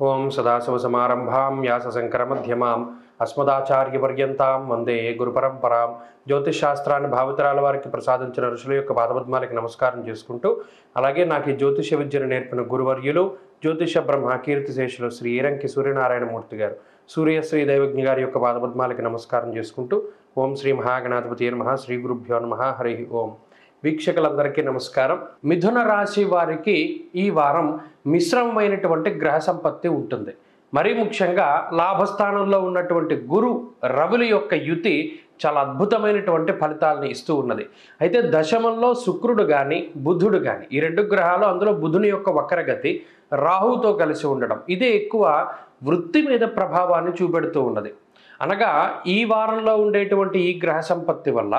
ఓం సదాశివసమారంభాం వ్యాసశంకరమధ్యమాం అస్మదాచార్యపర్యంతాం వందే గురుపరంపరాం. జ్యోతిషాస్త్రాన్ని భావితరాల వారికి ప్రసాదించిన ఋషుల యొక్క పాదపద్మాలకి నమస్కారం చేసుకుంటూ, అలాగే నాకు ఈ జ్యోతిష విద్యను నేర్పిన గురువర్యులు జ్యోతిష బ్రహ్మ కీర్తిశేషులు శ్రీ ఈరంకి సూర్యనారాయణమూర్తి గారు, సూర్యశ్రీ దైవజ్ఞ గారి యొక్క పాదపద్మాలకి నమస్కారం చేసుకుంటూ, ఓం శ్రీ మహాగణాధిపతి నమః, శ్రీ గురుభ్యో నమః, హరి ఓం. వీక్షకులందరికీ నమస్కారం. మిథున రాశి వారికి ఈ వారం మిశ్రమమైనటువంటి గ్రహ సంపత్తి ఉంటుంది. మరీ ముఖ్యంగా లాభస్థానంలో ఉన్నటువంటి గురు రవుల యొక్క యుతి చాలా అద్భుతమైనటువంటి ఫలితాలను ఇస్తూ ఉన్నది. అయితే దశమంలో శుక్రుడు కానీ బుధుడు కానీ, ఈ రెండు గ్రహాలు, అందులో బుధుని యొక్క వక్రగతి రాహుతో కలిసి ఉండడం, ఇదే ఎక్కువ వృత్తి మీద ప్రభావాన్ని చూపెడుతూ ఉన్నది. అనగా ఈ వారంలో ఉండేటువంటి ఈ గ్రహ సంపత్తి వల్ల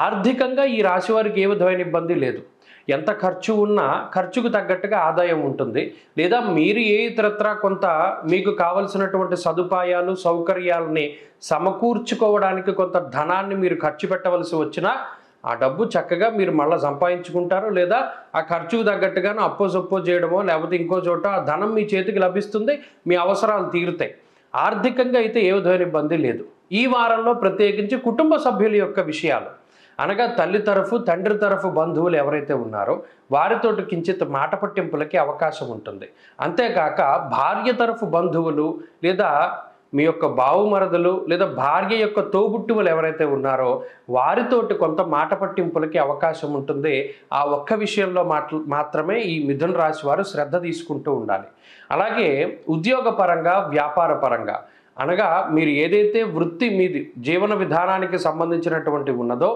ఆర్థికంగా ఈ రాశి వారికి ఏ విధమైన ఇబ్బంది లేదు. ఎంత ఖర్చు ఉన్నా ఖర్చుకు తగ్గట్టుగా ఆదాయం ఉంటుంది. లేదా మీరు ఏ ఇతరత్రా కొంత మీకు కావలసినటువంటి సదుపాయాలు సౌకర్యాలని సమకూర్చుకోవడానికి కొంత ధనాన్ని మీరు ఖర్చు పెట్టవలసి వచ్చినా ఆ డబ్బు చక్కగా మీరు మళ్ళీ సంపాదించుకుంటారు. లేదా ఆ ఖర్చుకు తగ్గట్టుగానే అప్పో సొప్పో చేయడమో లేకపోతే ఇంకో చోట ఆ ధనం మీ చేతికి లభిస్తుంది, మీ అవసరాలు తీరుతాయి. ఆర్థికంగా అయితే ఏ విధమైన ఇబ్బంది లేదు. ఈ వారంలో ప్రత్యేకించి కుటుంబ సభ్యుల యొక్క విషయాలు, అనగా తల్లి తరఫు తండ్రి తరఫు బంధువులు ఎవరైతే ఉన్నారో వారితోటి కించిత్ మాట పట్టింపులకి అవకాశం ఉంటుంది. అంతేకాక భార్య తరఫు బంధువులు లేదా మీ యొక్క బావుమరదలు లేదా భార్య యొక్క తోబుట్టువులు ఎవరైతే ఉన్నారో వారితోటి కొంత మాట పట్టింపులకి అవకాశం ఉంటుంది. ఆ ఒక్క విషయంలో మాత్రమే ఈ మిథున రాశి వారు శ్రద్ధ తీసుకుంటూ ఉండాలి. అలాగే ఉద్యోగపరంగా వ్యాపార పరంగా, అనగా మీరు ఏదైతే వృత్తి మీది జీవన విధానానికి సంబంధించినటువంటి ఉన్నదో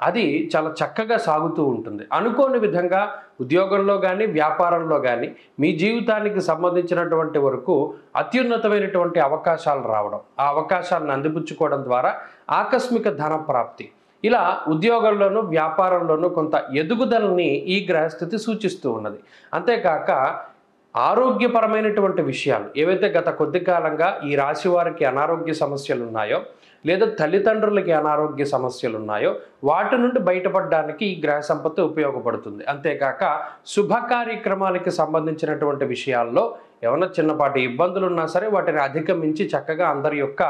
అది చాలా చక్కగా సాగుతూ ఉంటుంది. అనుకోని విధంగా ఉద్యోగంలో కానీ వ్యాపారంలో కానీ మీ జీవితానికి సంబంధించినటువంటి వరకు అత్యున్నతమైనటువంటి అవకాశాలు రావడం, ఆ అవకాశాలను అందిపుచ్చుకోవడం ద్వారా ఆకస్మిక ధన ప్రాప్తి, ఇలా ఉద్యోగంలోనూ వ్యాపారంలోనూ కొంత ఎదుగుదలని ఈ గ్రహస్థితి సూచిస్తూ ఉన్నది. అంతేకాక ఆరోగ్యపరమైనటువంటి విషయాలు ఏవైతే గత కొద్ది కాలంగా ఈ రాశి వారికి అనారోగ్య సమస్యలు ఉన్నాయో లేదా తల్లిదండ్రులకి అనారోగ్య సమస్యలు ఉన్నాయో వాటి నుండి బయటపడడానికి ఈ గ్రహ సంపత్తి ఉపయోగపడుతుంది. అంతేకాక శుభ కార్యక్రమాలకి సంబంధించినటువంటి విషయాల్లో ఏమైనా చిన్నపాటి ఇబ్బందులు ఉన్నా సరే వాటిని అధిగమించి చక్కగా అందరి యొక్క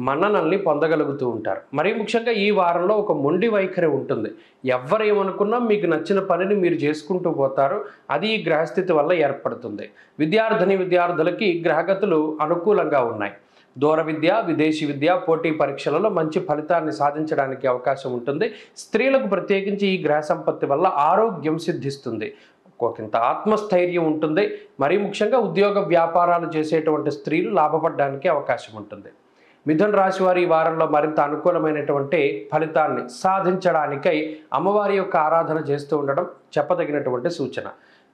మన్ననల్ని పొందగలుగుతూ ఉంటారు. మరీ ముఖ్యంగా ఈ వారంలో ఒక మొండి వైఖరి ఉంటుంది. ఎవరు ఏమనుకున్నా మీకు నచ్చిన పనిని మీరు చేసుకుంటూ పోతారు. అది ఈ గ్రహస్థితి వల్ల ఏర్పడుతుంది. విద్యార్థులకి గ్రహగతులు అనుకూలంగా ఉన్నాయి. దూర విద్య విదేశీ విద్య పోటీ పరీక్షలలో మంచి ఫలితాన్ని సాధించడానికి అవకాశం ఉంటుంది. స్త్రీలకు ప్రత్యేకించి ఈ గ్రహ సంపత్తి వల్ల ఆరోగ్యం సిద్ధిస్తుంది, కొంత ఆత్మస్థైర్యం ఉంటుంది. మరీ ముఖ్యంగా ఉద్యోగ వ్యాపారాలు చేసేటువంటి స్త్రీలు లాభపడడానికి అవకాశం ఉంటుంది. మిథున రాశి వారి ఈ వారంలో మరింత అనుకూలమైనటువంటి ఫలితాన్ని సాధించడానికై అమ్మవారి యొక్క ఆరాధన చేస్తూ ఉండడం చెప్పదగినటువంటి సూచన.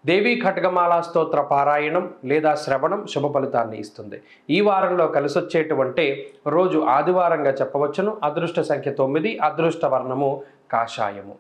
దేవీ ఖడ్గమాలా స్తోత్ర పారాయణం లేదా శ్రవణం శుభ ఫలితాన్ని ఇస్తుంది. ఈ వారంలో కలిసొచ్చేటువంటి రోజు ఆదివారంగా చెప్పవచ్చును. అదృష్ట సంఖ్య 9, అదృష్ట వర్ణము కాషాయము.